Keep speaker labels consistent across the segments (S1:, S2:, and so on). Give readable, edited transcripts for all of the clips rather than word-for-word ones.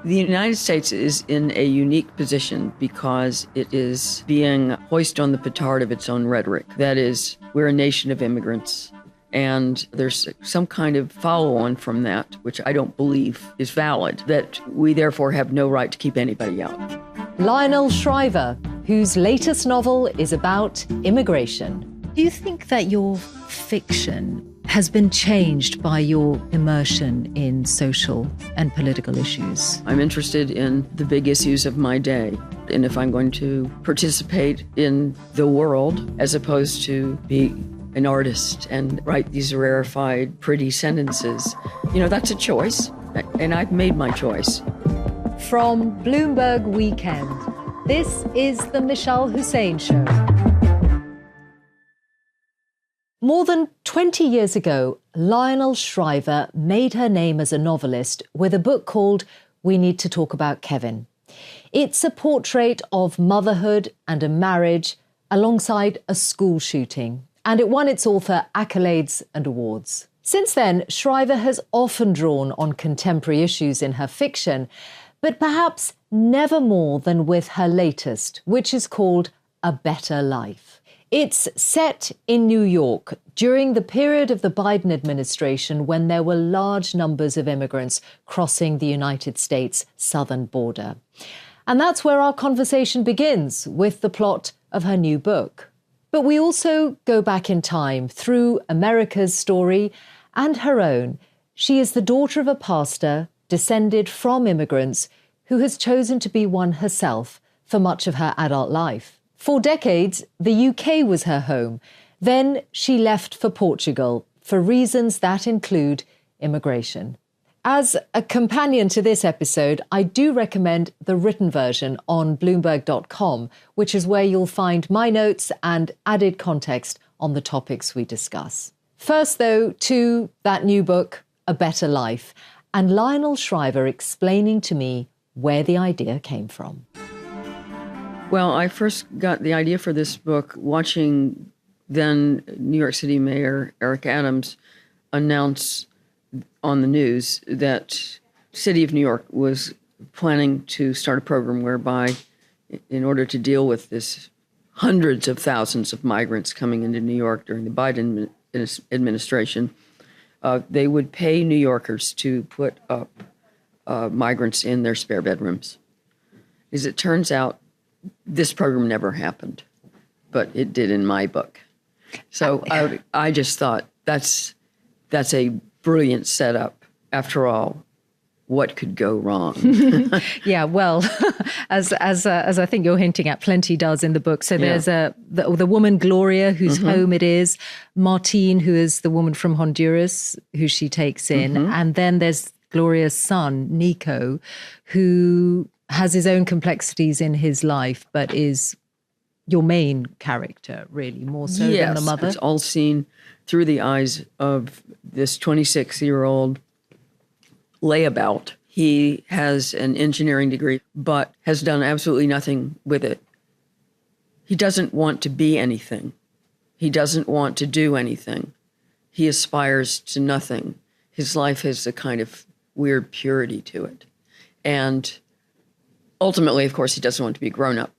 S1: The United States is in a unique position because it is being hoisted on the petard of its own rhetoric. That is, we're a nation of immigrants. And there's some kind of follow-on from that, which I don't believe is valid, that we therefore have no right to keep anybody out.
S2: Lionel Shriver, whose latest novel is about immigration. Do you think that your fiction has been changed by your immersion in social and political issues?
S1: I'm interested in the big issues of my day. And if I'm going to participate in the world as opposed to be an artist and write these rarefied, pretty sentences, that's a choice. And I've made my choice.
S2: From Bloomberg Weekend, this is the Mishal Husain Show. More than 20 years ago, Lionel Shriver made her name as a novelist with a book called We Need to Talk About Kevin. It's a portrait of motherhood and a marriage alongside a school shooting, and it won its author accolades and awards. Since then, Shriver has often drawn on contemporary issues in her fiction, but perhaps never more than with her latest, which is called A Better Life. It's set in New York during the period of the Biden administration when there were large numbers of immigrants crossing the United States southern border. And that's where our conversation begins, with the plot of her new book. But we also go back in time through America's story and her own. She is the daughter of a pastor, descended from immigrants, who has chosen to be one herself for much of her adult life. For decades, the UK was her home. Then she left for Portugal for reasons that include immigration. As a companion to this episode, I do recommend the written version on Bloomberg.com, which is where you'll find my notes and added context on the topics we discuss. First, though, to that new book, A Better Life, and Lionel Shriver explaining to me where the idea came from.
S1: Well, I first got the idea for this book watching then New York City Mayor Eric Adams announce on the news that City of New York was planning to start a program whereby, in order to deal with this hundreds of thousands of migrants coming into New York during the Biden administration, they would pay New Yorkers to put up migrants in their spare bedrooms. As it turns out, this program never happened, but it did in my book. So I just thought that's a brilliant setup. After all, what could go wrong?
S2: Yeah, well, as I think you're hinting at, plenty does in the book. So there's the woman Gloria, whose home it is, Martine, who is the woman from Honduras, who she takes in, and then there's Gloria's son, Nico, who has his own complexities in his life, but is your main character, really, more so than the mother.
S1: Yes, it's all seen through the eyes of this 26-year-old layabout. He has an engineering degree, but has done absolutely nothing with it. He doesn't want to be anything. He doesn't want to do anything. He aspires to nothing. His life has a kind of weird purity to it. And ultimately, of course, he doesn't want to be grown up,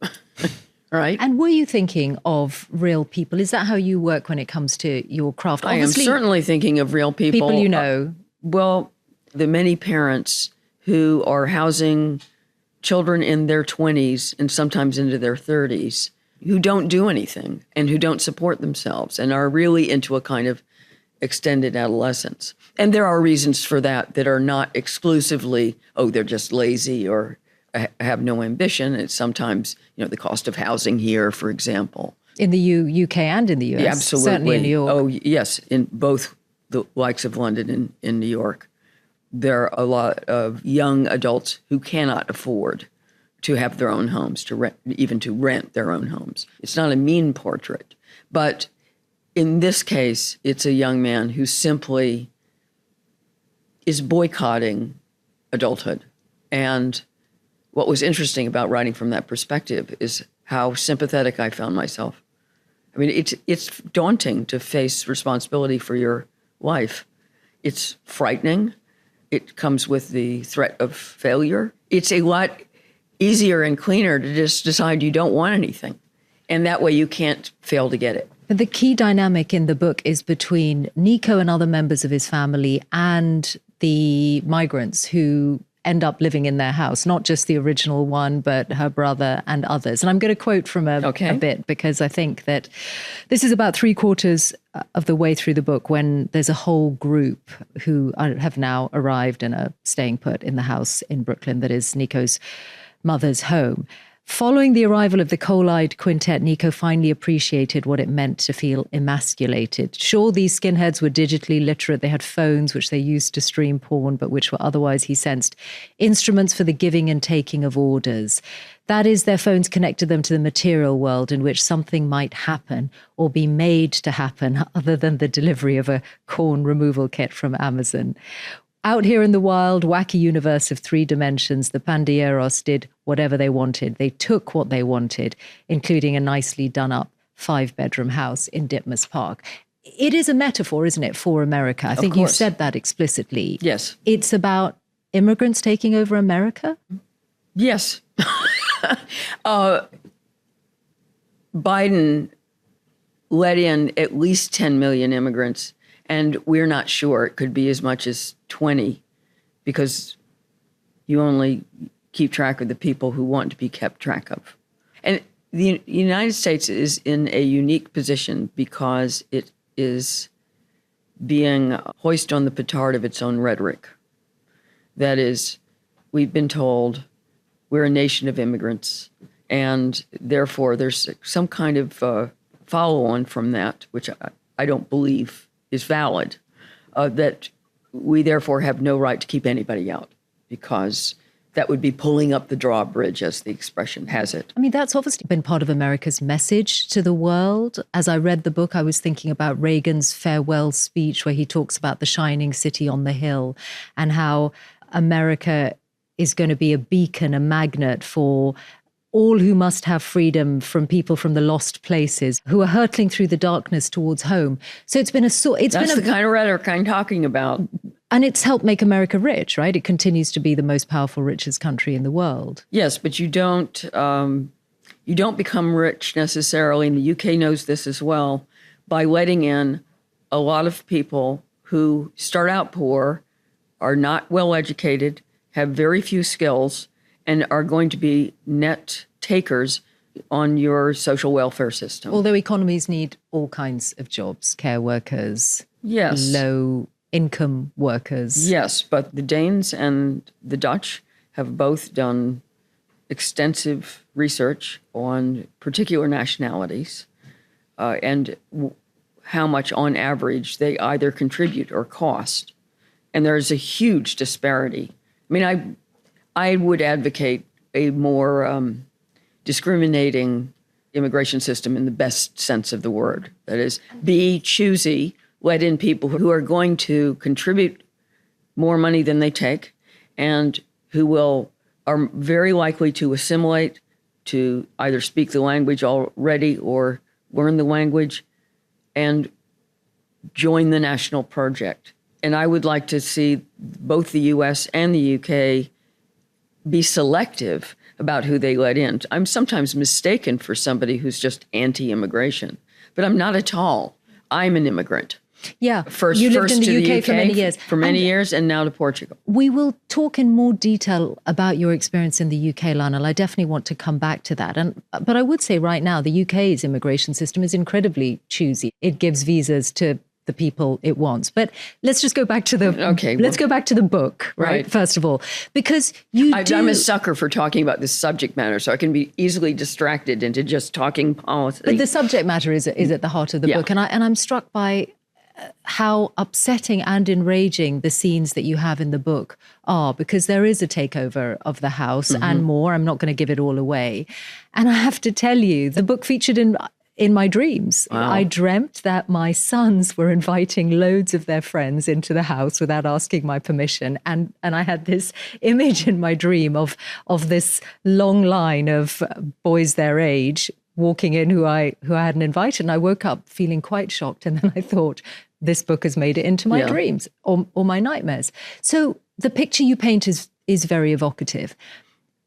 S1: right?
S2: And were you thinking of real people? Is that how you work when it comes to your craft?
S1: Obviously, I am certainly thinking of real people.
S2: People you know.
S1: Well, the many parents who are housing children in their 20s and sometimes into their 30s who don't do anything and who don't support themselves and are really into a kind of extended adolescence. And there are reasons for that are not exclusively, they're just lazy or have no ambition. It's sometimes, the cost of housing here, for example.
S2: In the UK and in the US.
S1: Yeah, absolutely.
S2: Certainly in New York.
S1: Oh, yes, in both the likes of London and in New York. There are a lot of young adults who cannot afford to have their own homes, to rent, even to rent their own homes. It's not a mean portrait. But in this case, it's a young man who simply is boycotting adulthood. And what was interesting about writing from that perspective is how sympathetic I found myself. I mean, it's daunting to face responsibility for your life. It's frightening. it comes with the threat of failure. It's a lot easier and cleaner to just decide you don't want anything. And that way you can't fail to get it.
S2: But the key dynamic in the book is between Nico and other members of his family and the migrants who end up living in their house, not just the original one, but her brother and others. And I'm going to quote from a bit, because I think that this is about 3/4 of the way through the book, when there's a whole group who have now arrived and are staying put in the house in Brooklyn that is Nico's mother's home. Following the arrival of the coal-eyed quintet, Nico finally appreciated what it meant to feel emasculated. Sure, these skinheads were digitally literate. They had phones, which they used to stream porn, but which were otherwise, he sensed, instruments for the giving and taking of orders. That is, their phones connected them to the material world in which something might happen or be made to happen other than the delivery of a corn removal kit from Amazon. Out here in the wild, wacky universe of 3 dimensions, the Pandilleros did whatever they wanted. They took what they wanted, including a nicely done-up 5-bedroom house in Ditmas Park. It is a metaphor, isn't it, for America? I think you said that explicitly.
S1: Yes.
S2: It's about immigrants taking over America?
S1: Yes. Biden let in at least 10 million immigrants, and we're not sure. It could be as much as 20, because you only keep track of the people who want to be kept track of. And the United States is in a unique position because it is being hoisted on the petard of its own rhetoric. That is, we've been told we're a nation of immigrants, and therefore there's some kind of follow-on from that, which I don't believe is valid, that we therefore have no right to keep anybody out, because that would be pulling up the drawbridge, as the expression has it.
S2: I mean, that's obviously been part of America's message to the world. As I read the book, I was thinking about Reagan's farewell speech, where he talks about the shining city on the hill and how America is going to be a beacon, a magnet for all who must have freedom, from people from the lost places who are hurtling through the darkness towards home. So it's been
S1: That's the kind of rhetoric I'm talking about.
S2: And it's helped make America rich, right? It continues to be the most powerful, richest country in the world.
S1: Yes, but you don't become rich necessarily, and the UK knows this as well, by letting in a lot of people who start out poor, are not well educated, have very few skills, and are going to be net takers on your social welfare system.
S2: Although economies need all kinds of jobs, care workers,
S1: yes,
S2: low-income workers.
S1: Yes, but the Danes and the Dutch have both done extensive research on particular nationalities and how much, on average, they either contribute or cost. And there's a huge disparity. I mean, I would advocate a more discriminating immigration system in the best sense of the word. That is, be choosy, let in people who are going to contribute more money than they take, and who are very likely to assimilate, to either speak the language already or learn the language, and join the national project. And I would like to see both the US and the UK be selective about who they let in. I'm sometimes mistaken for somebody who's just anti-immigration, but I'm not at all. I'm an immigrant.
S2: Yeah,
S1: first
S2: you lived in
S1: to
S2: the UK for many years.
S1: For many years, and now to Portugal.
S2: We will talk in more detail about your experience in the UK, Lionel. I definitely want to come back to that. But I would say right now, the UK's immigration system is incredibly choosy. It gives visas to the people it wants. But let's just go back to the go back to the book, right? First of all, because I'm
S1: a sucker for talking about this subject matter, so I can be easily distracted into just talking policy.
S2: But the subject matter is at the heart of the book, and I'm struck by how upsetting and enraging the scenes that you have in the book are, because there is a takeover of the house and more. I'm not going to give it all away. And I have to tell you, the book featured in my dreams.
S1: Wow.
S2: I dreamt that my sons were inviting loads of their friends into the house without asking my permission. And I had this image in my dream of this long line of boys their age walking in who I hadn't invited. And I woke up feeling quite shocked. And then I thought, this book has made it into my dreams or my nightmares. So the picture you paint is very evocative.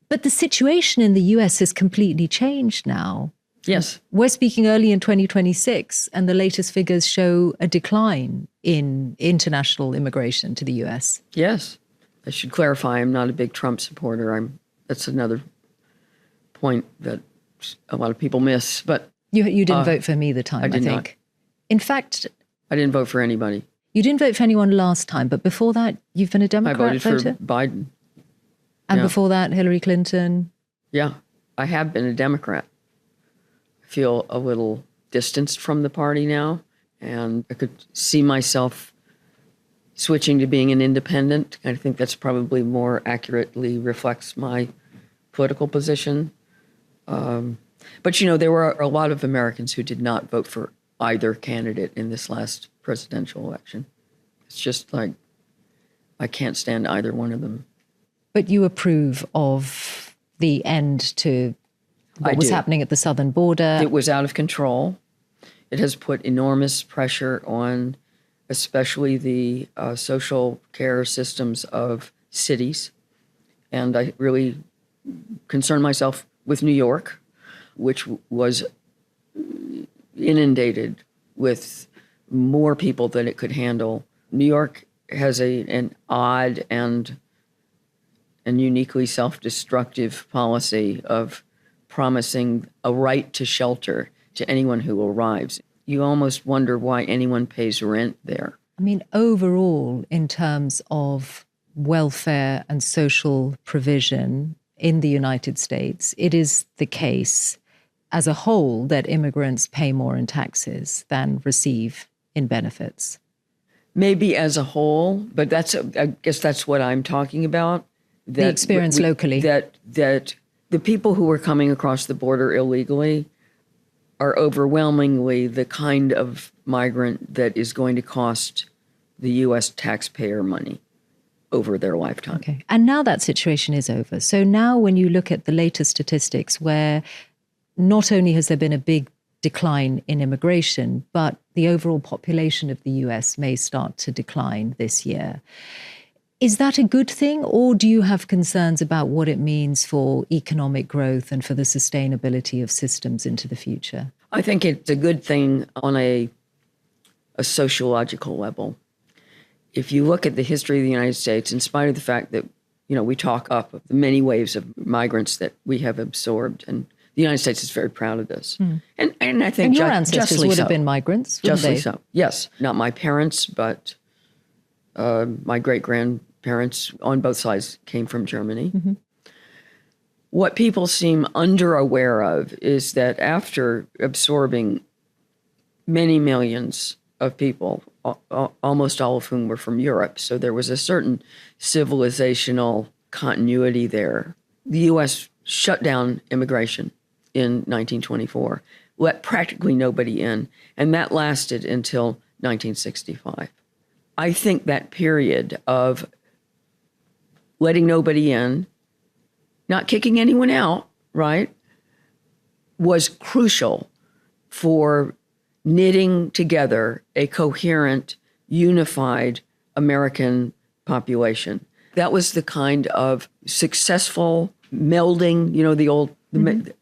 S2: But the situation in the US has completely changed now.
S1: Yes.
S2: We're speaking early in 2026, and the latest figures show a decline in international immigration to the US.
S1: Yes. I should clarify, I'm not a big Trump supporter. That's another point that a lot of people miss. But
S2: you didn't vote for me the time, I
S1: did
S2: think.
S1: Not.
S2: In fact,
S1: I didn't vote for anybody.
S2: You didn't vote for anyone last time, but before that, you've been a Democrat
S1: I voted
S2: voter?
S1: for Biden.
S2: And before that, Hillary Clinton?
S1: Yeah, I have been a Democrat. I feel a little distanced from the party now, and I could see myself switching to being an independent. I think that's probably more accurately reflects my political position. But, you know, there were a lot of Americans who did not vote for either candidate in this last presidential election. It's just like, I can't stand either one of them.
S2: But you approve of the end to what was happening at the southern border?
S1: It was out of control. It has put enormous pressure on especially the social care systems of cities. And I really concern myself with New York, which was inundated with more people than it could handle. New York has an odd and uniquely self-destructive policy of promising a right to shelter to anyone who arrives. You almost wonder why anyone pays rent there.
S2: I mean, overall, in terms of welfare and social provision in the United States, it is the case as a whole that immigrants pay more in taxes than receive in benefits.
S1: Maybe as a whole, but I guess that's what I'm talking about.
S2: The experience locally.
S1: That the people who are coming across the border illegally are overwhelmingly the kind of migrant that is going to cost the U.S. taxpayer money over their lifetime.
S2: Okay. And now that situation is over. So now when you look at the latest statistics where not only has there been a big decline in immigration, but the overall population of the US may start to decline this year. Is that a good thing, or do you have concerns about what it means for economic growth and for the sustainability of systems into the future?
S1: I think it's a good thing on a sociological level. If you look at the history of the United States, in spite of the fact that, you know, we talk up of the many waves of migrants that we have absorbed, and the United States is very proud of this. And I think
S2: and your ancestors would have been migrants, wouldn't
S1: justly
S2: they?
S1: so. Yes, not my parents, but my great-grandparents on both sides came from Germany. Mm-hmm. What people seem under-aware of is that after absorbing many millions of people, almost all of whom were from Europe, so there was a certain civilizational continuity there, the U.S. shut down immigration in 1924, let practically nobody in, and that lasted until 1965. I think that period of letting nobody in, not kicking anyone out, right, was crucial for knitting together a coherent, unified American population. That was the kind of successful melding, you know,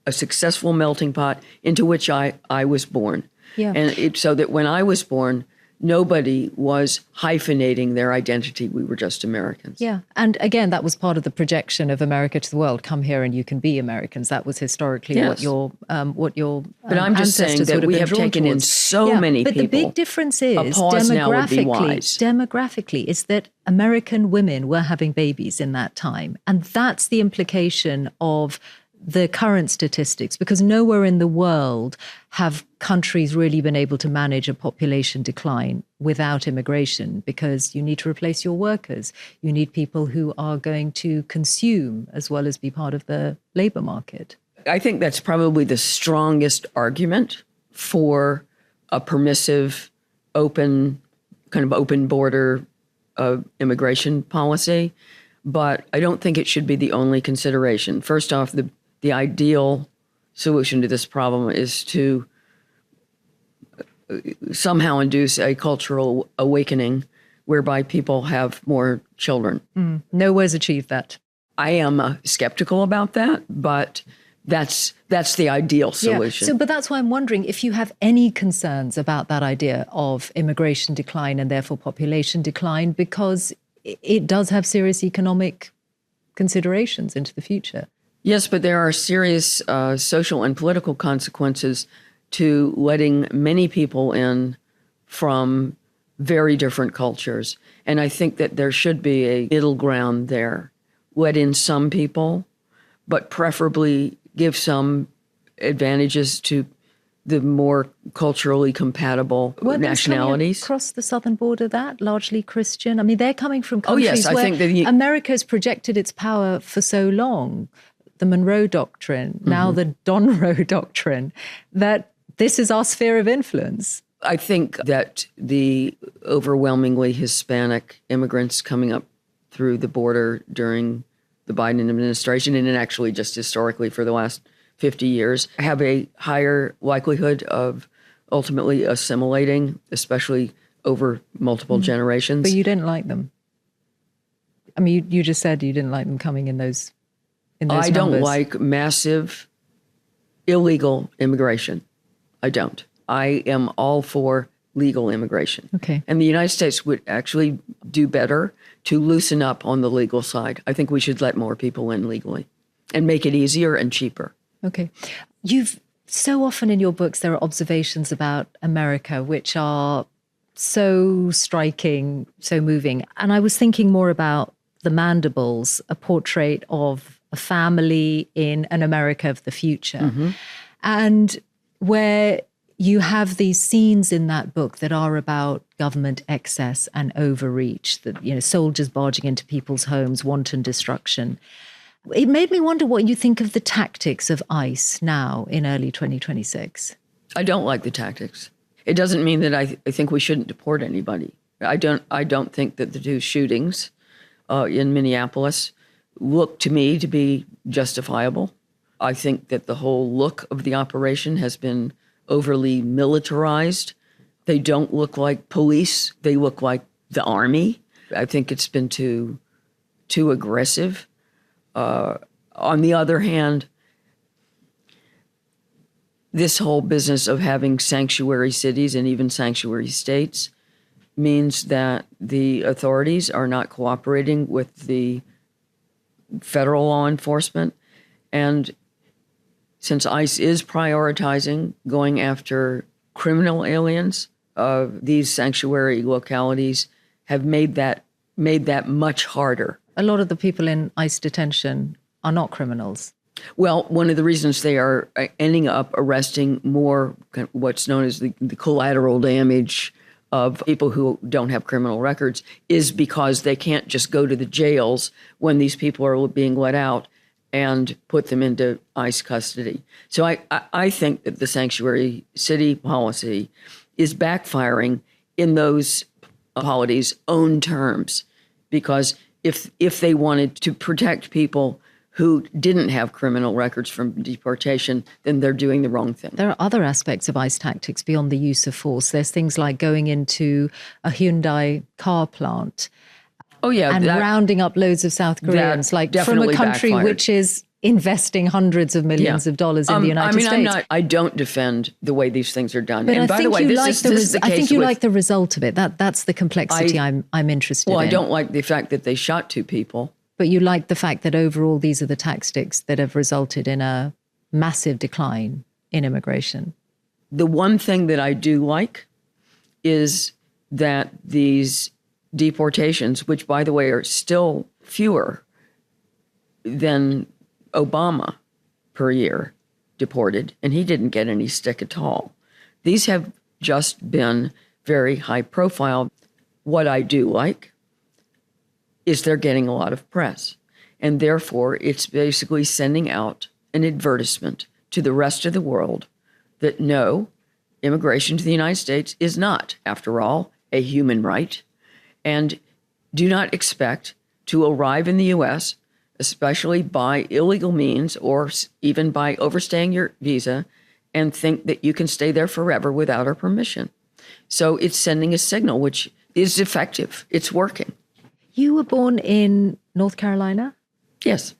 S1: a successful melting pot into which I was born.
S2: Yeah.
S1: And so that when I was born, nobody was hyphenating their identity. We were just Americans.
S2: Yeah. And again, that was part of the projection of America to the world. Come here and you can be Americans. That was historically what your
S1: But I'm just saying that we have taken in so many people.
S2: But the big difference is demographically is that American women were having babies in that time. And that's the implication of the current statistics, because nowhere in the world have countries really been able to manage a population decline without immigration, because you need to replace your workers. You need people who are going to consume as well as be part of the labor market.
S1: I think that's probably the strongest argument for a permissive, open border immigration policy. But I don't think it should be the only consideration. First off, the ideal solution to this problem is to somehow induce a cultural awakening whereby people have more children.
S2: Nowhere's achieved that.
S1: I am skeptical about that, but that's the ideal solution.
S2: Yeah. But that's why I'm wondering if you have any concerns about that idea of immigration decline and therefore population decline, because it does have serious economic considerations into the future.
S1: Yes, but there are serious social and political consequences to letting many people in from very different cultures. And I think that there should be a middle ground there. Let in some people, but preferably give some advantages to the more culturally compatible nationalities.
S2: Across the southern border, that largely Christian. I mean, they're coming from countries
S1: I
S2: where
S1: think that
S2: America has projected its power for so long. The Monroe Doctrine, now the Donroe Doctrine, that this is our sphere of influence.
S1: I think that the overwhelmingly Hispanic immigrants coming up through the border during the Biden administration, and actually just historically for the last 50 years, have a higher likelihood of ultimately assimilating, especially over multiple generations.
S2: But you didn't like them. I mean, you just said you didn't like them coming in those numbers.
S1: I don't like massive illegal immigration. I don't. I am all for legal immigration.
S2: Okay.
S1: And the United States would actually do better to loosen up on the legal side. I think we should let more people in legally and make it easier and cheaper.
S2: Okay. You've so often in your books, there are observations about America, which are so striking, so moving. And I was thinking more about the Mandibles, a portrait of a family in an America of the future. And where you have these scenes in that book that are about government excess and overreach, that, you know, soldiers barging into people's homes, wanton destruction. It made me wonder what you think of the tactics of ICE now in early 2026.
S1: I don't like the tactics. It doesn't mean that I think we shouldn't deport anybody. I don't think that the two shootings in Minneapolis look to me to be justifiable. I think that the whole look of the operation has been overly militarized. They don't look like police. They look like the army. I think it's been too aggressive. On the other hand, this whole business of having sanctuary cities and even sanctuary states means that the authorities are not cooperating with the federal law enforcement. And since ICE is prioritizing going after criminal aliens, these sanctuary localities have made that much harder.
S2: A lot of the people in ICE detention are not criminals.
S1: Well, one of the reasons they are ending up arresting more what's known as the collateral damage of people who don't have criminal records is because they can't just go to the jails when these people are being let out and put them into ICE custody. So I think that the sanctuary city policy is backfiring in those policies' own terms, because if they wanted to protect people who didn't have criminal records from deportation, then they're doing the wrong thing.
S2: There are other aspects of ICE tactics beyond the use of force. There's things like going into a Hyundai car plant and rounding up loads of South Koreans, like from a country
S1: backfired.
S2: Which is investing hundreds of millions of dollars in the United States.
S1: I don't defend the way these things are done.
S2: But
S1: and
S2: I
S1: by
S2: think
S1: the way, this is the case.
S2: I think you like the result of it. That's the complexity I'm interested in.
S1: Well, I don't like the fact that they shot two people.
S2: But you like the fact that overall these are the tactics that have resulted in a massive decline in immigration.
S1: The one thing that I do like is that these deportations, which, by the way, are still fewer than Obama per year deported, and he didn't get any stick at all. These have just been very high profile. What I do like is they're getting a lot of press. And therefore, it's basically sending out an advertisement to the rest of the world that no, immigration to the United States is not, after all, a human right. And do not expect to arrive in the U.S., especially by illegal means or even by overstaying your visa, and think that you can stay there forever without our permission. So it's sending a signal which is effective. It's working.
S2: You were born in North Carolina?
S1: Yes.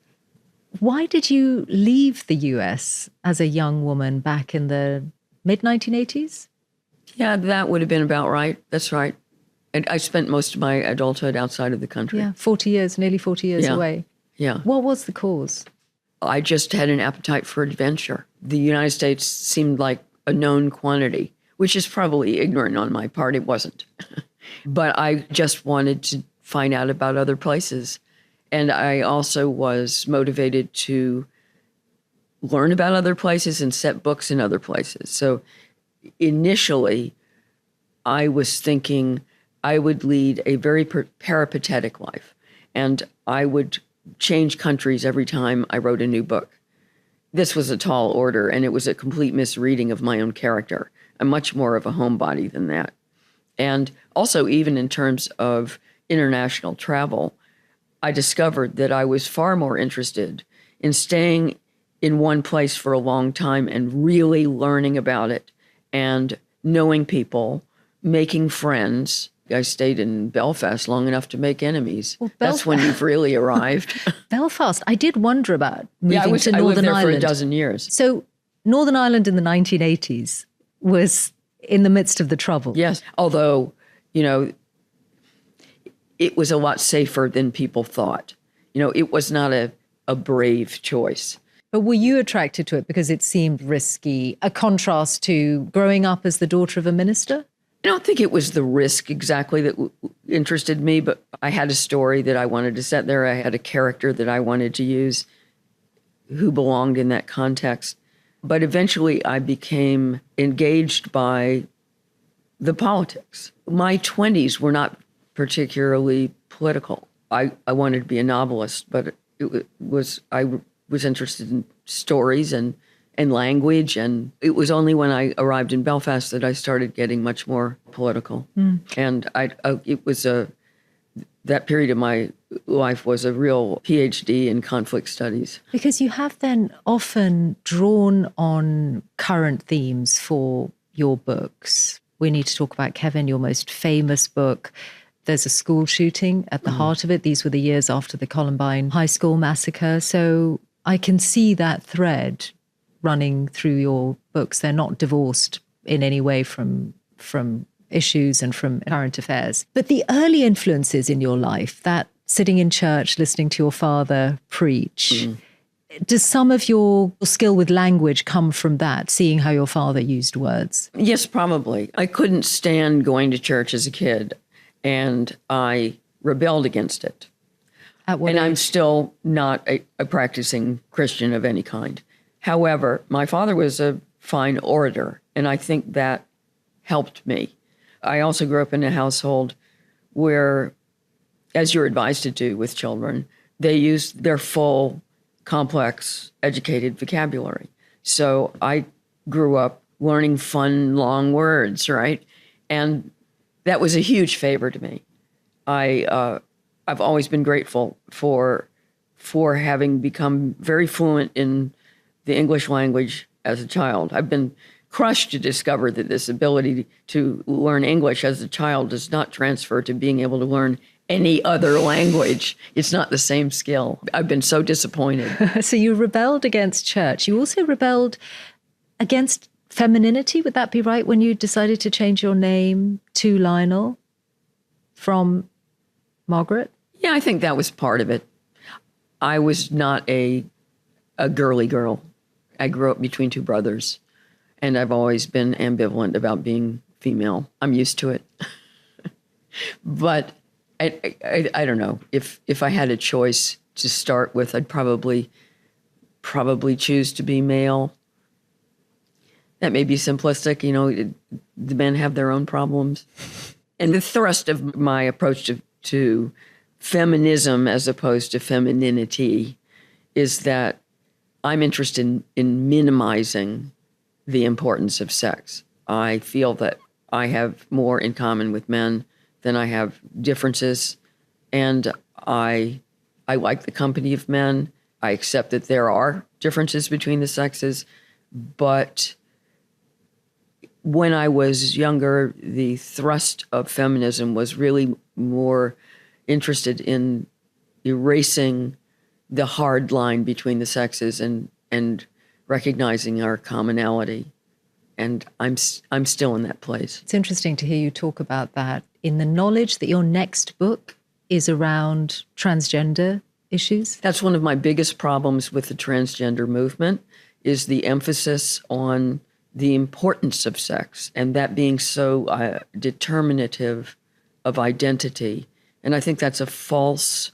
S2: Why did you leave the US as a young woman back in the mid-1980s?
S1: Yeah, that would have been about right. That's right. And I spent most of my adulthood outside of the country.
S2: Yeah, 40 years, nearly 40 years
S1: Yeah.
S2: away.
S1: Yeah.
S2: What was the cause?
S1: I just had an appetite for adventure. The United States seemed like a known quantity, which is probably ignorant on my part. It wasn't. But I just wanted to find out about other places. And I also was motivated to learn about other places and set books in other places. So initially, I was thinking I would lead a very peripatetic life, and I would change countries every time I wrote a new book. This was a tall order, and it was a complete misreading of my own character. I'm much more of a homebody than that. And also, even in terms of international travel, I discovered that I was far more interested in staying in one place for a long time and really learning about it and knowing people, making friends. I stayed in Belfast long enough to make enemies.
S2: Well,
S1: That's when you've really arrived.
S2: Belfast. I did wonder about moving to
S1: I lived
S2: Northern
S1: there
S2: Ireland.
S1: for a dozen years.
S2: So Northern Ireland in the 1980s was in the midst of the trouble.
S1: Yes, although, it was a lot safer than people thought. It was not a brave choice.
S2: But were you attracted to it because it seemed risky, a contrast to growing up as the daughter of a minister?
S1: I don't think it was the risk exactly that interested me, but I had a story that I wanted to set there. I had a character that I wanted to use who belonged in that context. But eventually I became engaged by the politics. My 20s were not particularly political. I wanted to be a novelist, but I was interested in stories and language, and it was only when I arrived in Belfast that I started getting much more political. And that period of my life was a real PhD in conflict studies.
S2: Because you have then often drawn on current themes for your books. We Need to Talk About Kevin, your most famous book. There's a school shooting at the heart of it. These were the years after the Columbine High School massacre. So I can see that thread running through your books. They're not divorced in any way from issues and from current affairs. But the early influences in your life, that sitting in church, listening to your father preach, does some of your skill with language come from that, seeing how your father used words?
S1: Yes, probably. I couldn't stand going to church as a kid, and I rebelled against it.
S2: At what
S1: And
S2: age?
S1: I'm still not a practicing Christian of any kind. However, my father was a fine orator, and I think that helped me. I also grew up in a household where, as you're advised to do with children, they use their full, complex, educated vocabulary. So I grew up learning fun, long words, right? And that was a huge favor to me. I've always been grateful for having become very fluent in the English language as a child. I've been crushed to discover that this ability to learn English as a child does not transfer to being able to learn any other language. It's not the same skill. I've been so disappointed.
S2: So you rebelled against church. You also rebelled against femininity. Would that be right, when you decided to change your name to Lionel from Margaret?
S1: Yeah, I think that was part of it. I was not a girly girl. I grew up between two brothers, and I've always been ambivalent about being female. I'm used to it. But I don't know. If I had a choice to start with, I'd probably choose to be male. That may be simplistic. The men have their own problems. And the thrust of my approach to feminism as opposed to femininity is that I'm interested in minimizing the importance of sex. I feel that I have more in common with men than I have differences, and I like the company of men. I accept that there are differences between the sexes, but when I was younger, the thrust of feminism was really more interested in erasing the hard line between the sexes and recognizing our commonality. And I'm still in that place.
S2: It's interesting to hear you talk about that in the knowledge that your next book is around transgender issues.
S1: That's one of my biggest problems with the transgender movement, is the emphasis on the importance of sex and that being so determinative of identity. And I think that's a false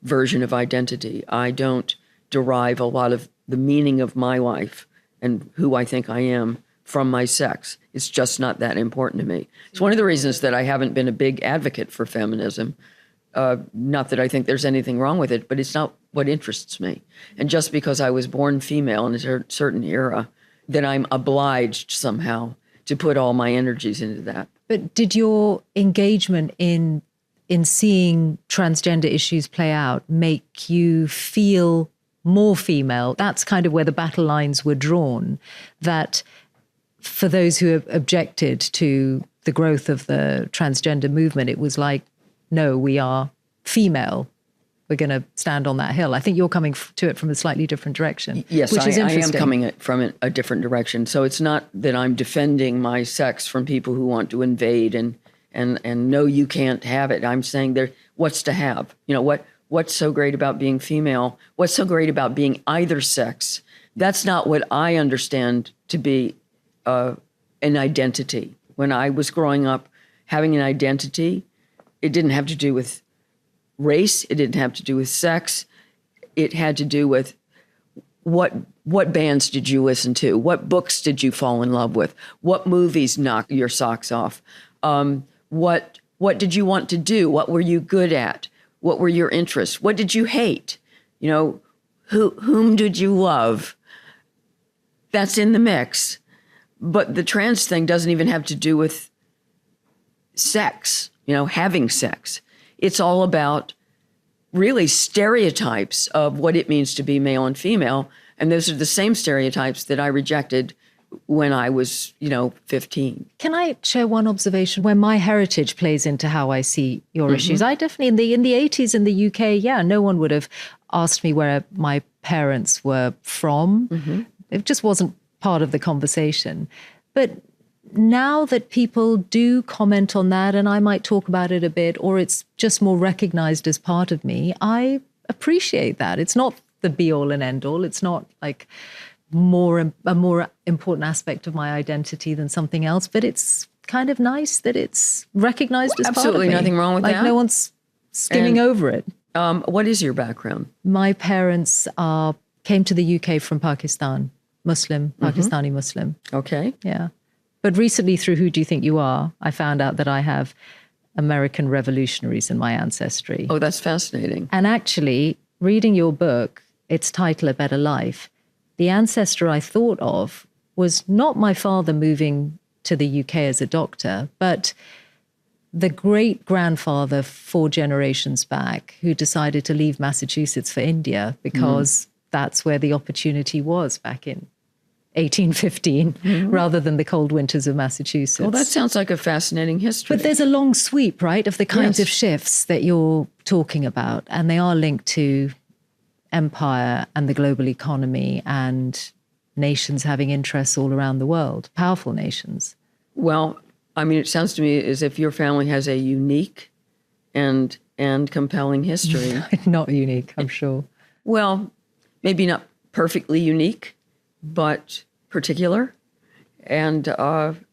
S1: version of identity. I don't derive a lot of the meaning of my life and who I think I am from my sex. It's just not that important to me. It's one of the reasons that I haven't been a big advocate for feminism. Not that I think there's anything wrong with it, but it's not what interests me. And just because I was born female in a certain era, then I'm obliged somehow to put all my energies into that.
S2: But did your engagement in seeing transgender issues play out make you feel more female? That's kind of where the battle lines were drawn, that for those who have objected to the growth of the transgender movement, it was like, no, we are female. We're going to stand on that hill. I think you're coming to it from a slightly different direction.
S1: Yes,
S2: which is
S1: I am
S2: interesting.
S1: coming from a different direction. So it's not that I'm defending my sex from people who want to invade and no, you can't have it. I'm saying what's to have? You know, what's so great about being female? What's so great about being either sex? That's not what I understand to be an identity. When I was growing up, having an identity, it didn't have to do with race. It didn't have to do with sex. It had to do with what bands did you listen to? What books did you fall in love with? What movies knocked your socks off? What did you want to do? What were you good at? What were your interests? What did you hate? You know, whom did you love? That's in the mix. But the trans thing doesn't even have to do with sex, you know, having sex. It's all about really stereotypes of what it means to be male and female. And those are the same stereotypes that I rejected when I was, 15.
S2: Can I share one observation where my heritage plays into how I see your issues? I definitely, in the 80s in the UK, no one would have asked me where my parents were from. It just wasn't part of the conversation. But now that people do comment on that, and I might talk about it a bit, or it's just more recognized as part of me, I appreciate that. It's not the be all and end all. It's not like a more important aspect of my identity than something else, but it's kind of nice that it's recognized as part of me.
S1: Absolutely nothing wrong with that.
S2: Like no one's skimming over it.
S1: What is your background?
S2: My parents came to the UK from Pakistan, Pakistani Muslim.
S1: Okay.
S2: Yeah. But recently, through Who Do You Think You Are, I found out that I have American revolutionaries in my ancestry.
S1: Oh, that's fascinating.
S2: And actually, reading your book, its title, A Better Life, the ancestor I thought of was not my father moving to the UK as a doctor, but the great-grandfather 4 generations back who decided to leave Massachusetts for India because that's where the opportunity was back in 1815, rather than the cold winters of Massachusetts.
S1: Well, that sounds like a fascinating history.
S2: But there's a long sweep, right, of the kinds of shifts that you're talking about, and they are linked to empire and the global economy and nations having interests all around the world, powerful nations.
S1: Well, I mean, it sounds to me as if your family has a unique and compelling history.
S2: Not unique, I'm sure.
S1: Well, maybe not perfectly unique, but particular. And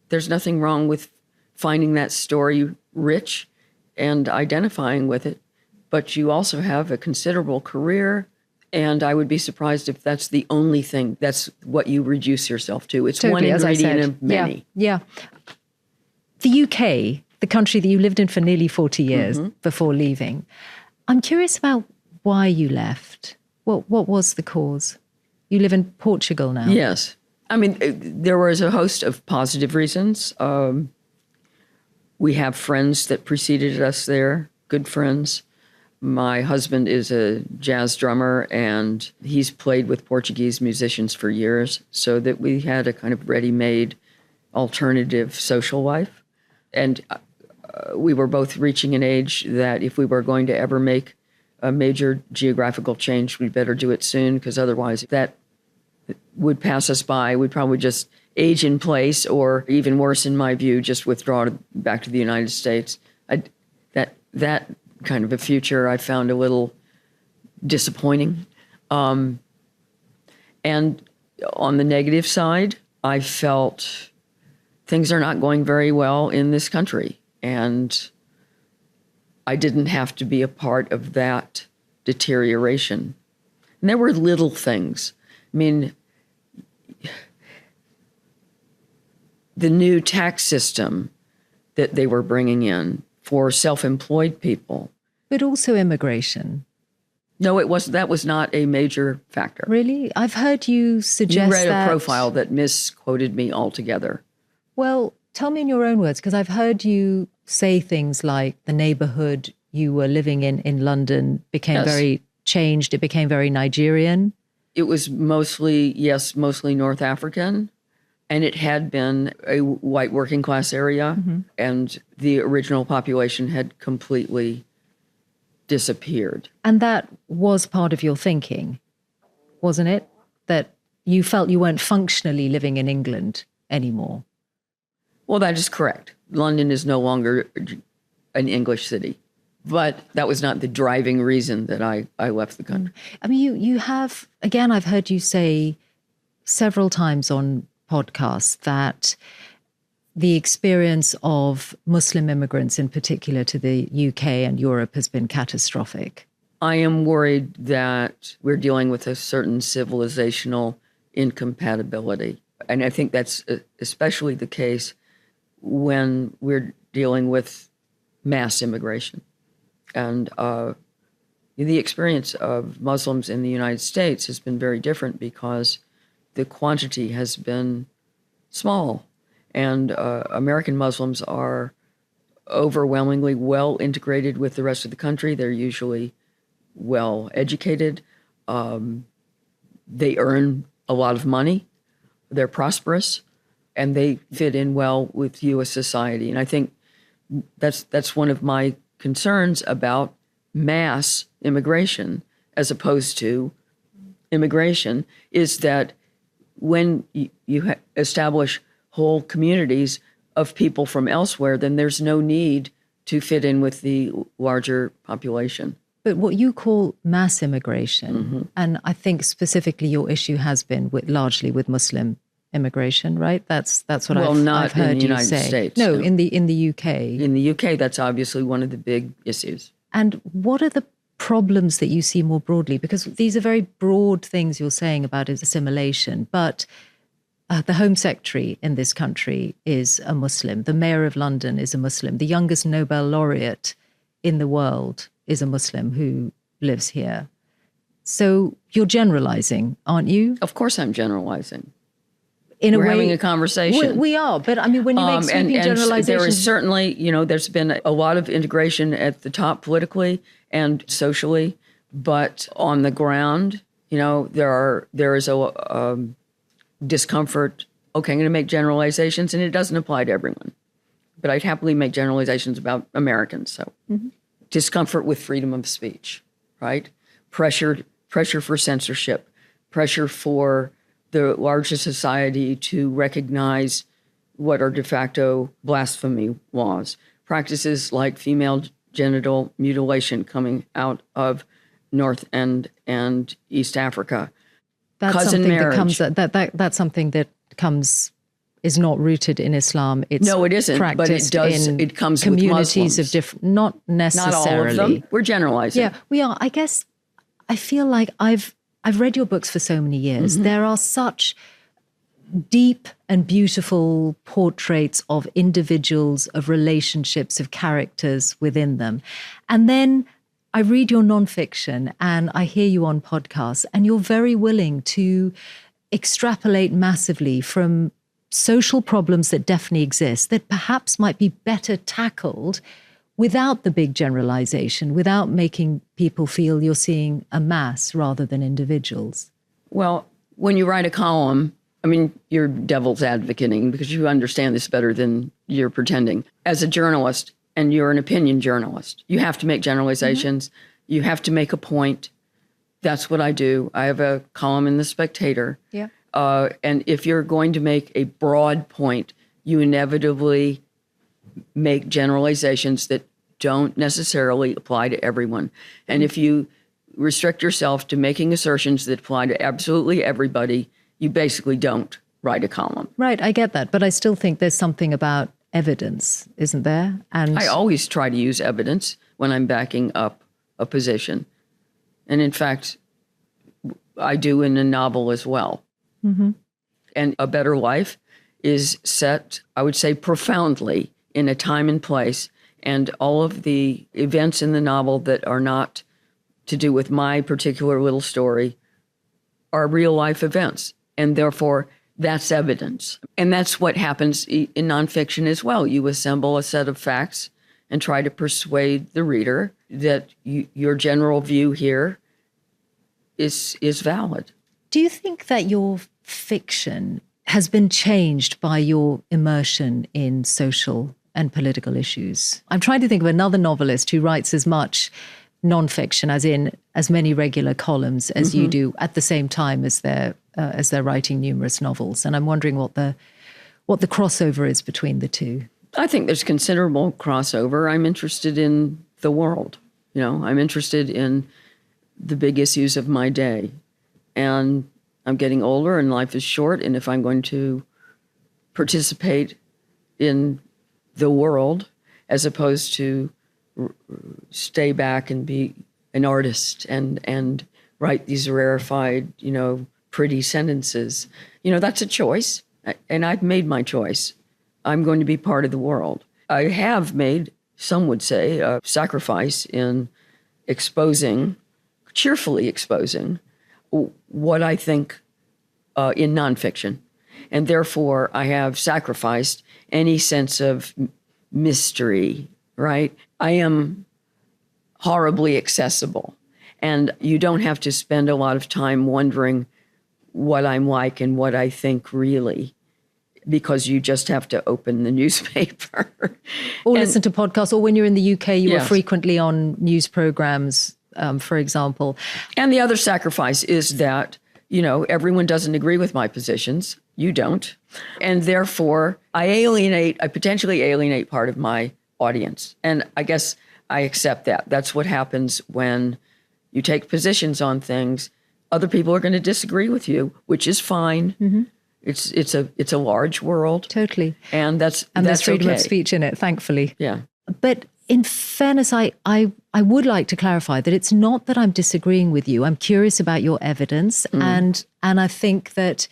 S1: there's nothing wrong with finding that story rich and identifying with it. But you also have a considerable career. And I would be surprised if that's the only thing. That's what you reduce yourself to. It's
S2: totally,
S1: one ingredient of many.
S2: Yeah. The UK, the country that you lived in for nearly 40 years before leaving. I'm curious about why you left. What was the cause? You live in Portugal now.
S1: Yes. I mean, there was a host of positive reasons. We have friends that preceded us there, good friends. My husband is a jazz drummer, and he's played with Portuguese musicians for years, so that we had a kind of ready-made alternative social life. And we were both reaching an age that if we were going to ever make a major geographical change, we'd better do it soon, because otherwise that would pass us by. We'd probably just age in place, or even worse, in my view, just withdraw back to the United States. That kind of a future I found a little disappointing. And on the negative side, I felt things are not going very well in this country. And I didn't have to be a part of that deterioration. And there were little things. I mean, the new tax system that they were bringing in for self-employed people.
S2: But also immigration.
S1: No, that was not a major factor.
S2: Really? I've heard you suggest that...
S1: You read a profile that misquoted me altogether.
S2: Well, tell me in your own words, because I've heard you say things like the neighborhood you were living in London became very changed. It became very Nigerian.
S1: It was mostly North African. And it had been a white working class area, and the original population had completely disappeared.
S2: And that was part of your thinking, wasn't it? That you felt you weren't functionally living in England anymore.
S1: Well, that is correct. London is no longer an English city. But that was not the driving reason that I left the country.
S2: I mean, you have, again, I've heard you say several times on podcasts that the experience of Muslim immigrants in particular to the UK and Europe has been catastrophic.
S1: I am worried that we're dealing with a certain civilizational incompatibility. And I think that's especially the case when we're dealing with mass immigration. And the experience of Muslims in the United States has been very different because the quantity has been small. And American Muslims are overwhelmingly well integrated with the rest of the country. They're usually well educated. They earn a lot of money. They're prosperous, and they fit in well with U.S. society. And I think that's one of my concerns about mass immigration as opposed to immigration, is that when you establish whole communities of people from elsewhere, then there's no need to fit in with the larger population.
S2: But what you call mass immigration, and I think specifically your issue has been largely with Muslim immigration, right? That's what I've heard you say.
S1: United States.
S2: No, in the UK.
S1: In the UK, that's obviously one of the big issues.
S2: And what are the problems that you see more broadly? Because these are very broad things you're saying about assimilation, but the Home Secretary in this country is a Muslim. The Mayor of London is a Muslim. The youngest Nobel laureate in the world is a Muslim who lives here. So you're generalizing, aren't you?
S1: Of course I'm generalizing.
S2: We're
S1: having a conversation.
S2: We are, but I mean, when you make sweeping generalizations...
S1: There is certainly, there's been a lot of integration at the top politically and socially, but on the ground, there is a discomfort. Okay, I'm going to make generalizations, and it doesn't apply to everyone, but I'd happily make generalizations about Americans. So discomfort with freedom of speech, right? Pressure for censorship, pressure for the larger society to recognize what are de facto blasphemy laws. Practices like female genital mutilation coming out of North and East Africa.
S2: That's
S1: cousin
S2: something
S1: marriage.
S2: That's something that is not rooted in Islam. It's
S1: no, it isn't. But it does. It comes with
S2: communities
S1: Muslims.
S2: of different, not necessarily.
S1: Not all of them. We're generalizing.
S2: Yeah, we are. I guess I feel like I've read your books for so many years. There are such deep and beautiful portraits of individuals, of relationships, of characters within them. And then I read your nonfiction and I hear you on podcasts, and you're very willing to extrapolate massively from social problems that definitely exist, that perhaps might be better tackled without the big generalization, without making people feel you're seeing a mass rather than individuals.
S1: Well, when you write a column, I mean, you're devil's advocating because you understand this better than you're pretending. As a journalist, and you're an opinion journalist. You have to make generalizations. You have to make a point. That's what I do. I have a column in the Spectator.
S2: Yeah.
S1: And if you're going to make a broad point, you inevitably make generalizations that don't necessarily apply to everyone. And if you restrict yourself to making assertions that apply to absolutely everybody, you basically don't write a column.
S2: Right, I get that. But I still think there's something about evidence, isn't there? And
S1: I always try to use evidence when I'm backing up a position. And in fact, I do in a novel as well.
S2: Mm-hmm.
S1: And A Better Life is set, I would say, profoundly in a time and place. And all of the events in the novel that are not to do with my particular little story are real life events. And therefore, that's evidence. And that's what happens in nonfiction as well. You assemble a set of facts and try to persuade the reader that your general view here is valid.
S2: do you think that your fiction has been changed by your immersion in social and political issues? I'm trying to think of another novelist who writes as much nonfiction, as in as many regular columns as you do, at the same time as they're writing numerous novels. And I'm wondering what the crossover is between the two.
S1: I think there's considerable crossover. I'm interested in the world. I'm interested in the big issues of my day. And I'm getting older and life is short. And if I'm going to participate in the world as opposed to stay back and be an artist and write these rarefied, pretty sentences, that's a choice. And I've made my choice. I'm going to be part of the world. I have made, some would say, a sacrifice in cheerfully exposing what I think in nonfiction. And therefore, I have sacrificed any sense of mystery, right? I am horribly accessible. And you don't have to spend a lot of time wondering what I'm like and what I think really, because you just have to open the newspaper.
S2: Or listen to podcasts, or when you're in the UK, you are frequently on news programs, for example.
S1: And the other sacrifice is that, everyone doesn't agree with my positions. You don't. And therefore, I potentially alienate part of my audience. And I guess I accept that. That's what happens when you take positions on things. Other people are going to disagree with you, which is fine. Mm-hmm. It's a large world.
S2: Totally.
S1: And that's
S2: there's freedom
S1: okay.
S2: of speech in it, thankfully.
S1: Yeah.
S2: But in fairness, I would like to clarify that it's not that I'm disagreeing with you. I'm curious about your evidence. And I think that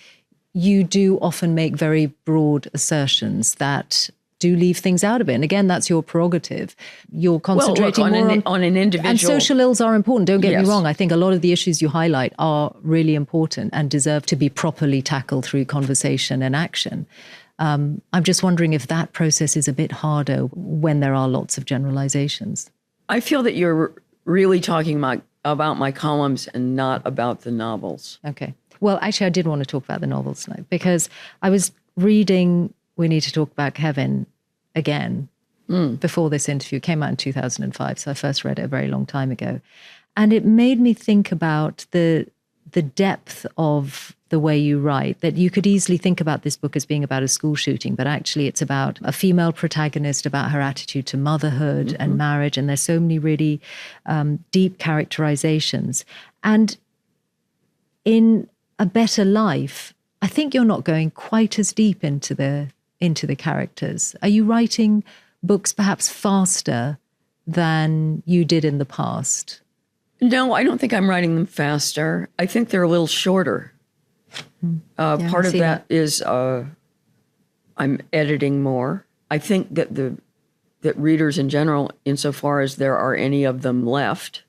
S2: you do often make very broad assertions that do leave things out of it. And again, that's your prerogative. You're concentrating more
S1: on an individual.
S2: And social ills are important, don't get me wrong. I think a lot of the issues you highlight are really important and deserve to be properly tackled through conversation and action. I'm just wondering if that process is a bit harder when there are lots of generalizations.
S1: I feel that you're really talking about my columns and not about the novels.
S2: Okay. Well, actually, I did want to talk about the novels tonight because I was reading We Need to Talk About Kevin again before this interview. It came out in 2005, so I first read it a very long time ago. And it made me think about the depth of the way you write, that you could easily think about this book as being about a school shooting, but actually it's about a female protagonist, about her attitude to motherhood and marriage. And there's so many really deep characterizations. And in A Better Life, I think you're not going quite as deep into the characters. Are you writing books perhaps faster than you did in the past?
S1: No, I don't think I'm writing them faster. I think they're a little shorter. Part of that is I'm editing more. I think that that readers in general, insofar as there are any of them left,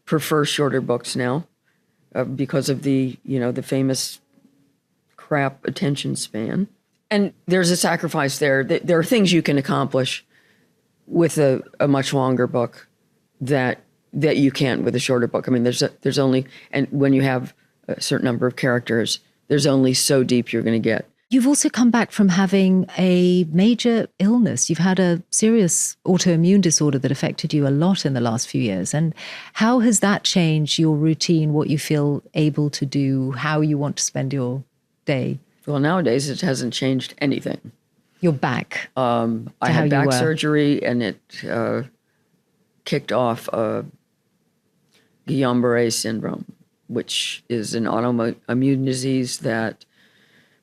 S1: prefer shorter books now because of the famous crap attention span. And there's a sacrifice there. There are things you can accomplish with a much longer book that you can't with a shorter book. I mean, there's only, and when you have a certain number of characters, there's only so deep you're going to get.
S2: You've also come back from having a major illness. You've had a serious autoimmune disorder that affected you a lot in the last few years. And how has that changed your routine, what you feel able to do, how you want to spend your day?
S1: Well, nowadays it hasn't changed anything.
S2: You're back.
S1: I had back surgery, and it kicked off Guillain-Barré syndrome, which is an autoimmune disease that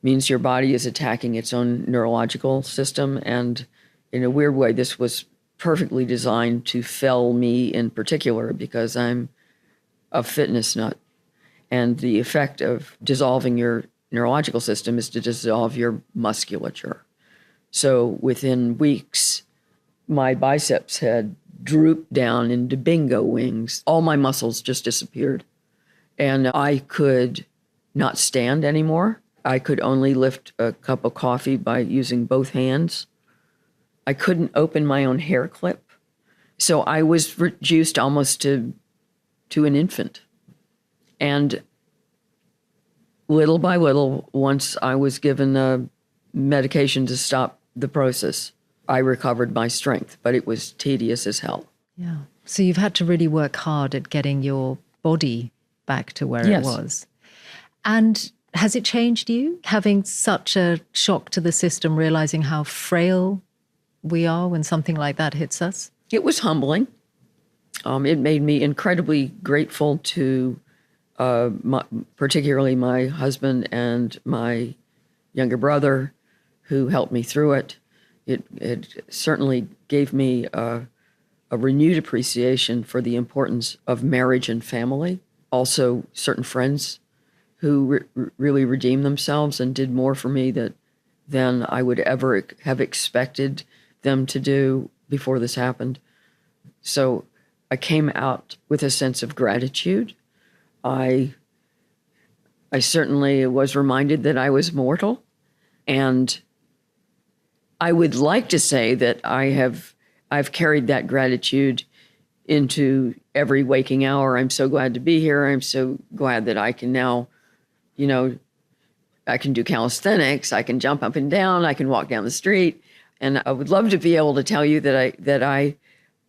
S1: means your body is attacking its own neurological system. And in a weird way, this was perfectly designed to fell me in particular, because I'm a fitness nut. And the effect of dissolving your neurological system is to dissolve your musculature. So within weeks, my biceps had drooped down into bingo wings. All my muscles just disappeared. And I could not stand anymore. I could only lift a cup of coffee by using both hands. I couldn't open my own hair clip. So I was reduced almost to an infant. And little by little, once I was given a medication to stop the process, I recovered my strength, but it was tedious as hell.
S2: Yeah. So you've had to really work hard at getting your body back to where it was. And has it changed you, having such a shock to the system, realizing how frail we are when something like that hits us?
S1: It was humbling. It made me incredibly grateful to particularly my husband and my younger brother, who helped me through it. It certainly gave me a renewed appreciation for the importance of marriage and family. Also, certain friends who really redeemed themselves and did more for me than I would ever have expected them to do before this happened. So I came out with a sense of gratitude. I certainly was reminded that I was mortal, and I would like to say that I've carried that gratitude into every waking hour. I'm so glad to be here. I'm so glad that I can now, I can do calisthenics, I can jump up and down, I can walk down the street. And I would love to be able to tell you that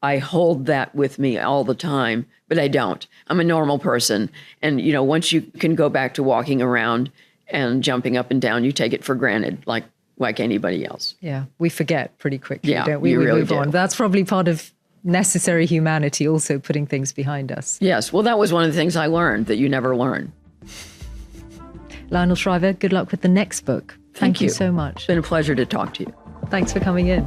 S1: I hold that with me all the time, but I don't. I'm a normal person. And, once you can go back to walking around and jumping up and down, you take it for granted, like anybody else.
S2: Yeah, we forget pretty quickly, don't we?
S1: We really move
S2: on. That's probably part of necessary humanity, also putting things behind us.
S1: Yes, well, that was one of the things I learned that you never learn.
S2: Lionel Shriver, good luck with the next book. Thank you so much.
S1: It's been a pleasure to talk to you.
S2: Thanks for coming in.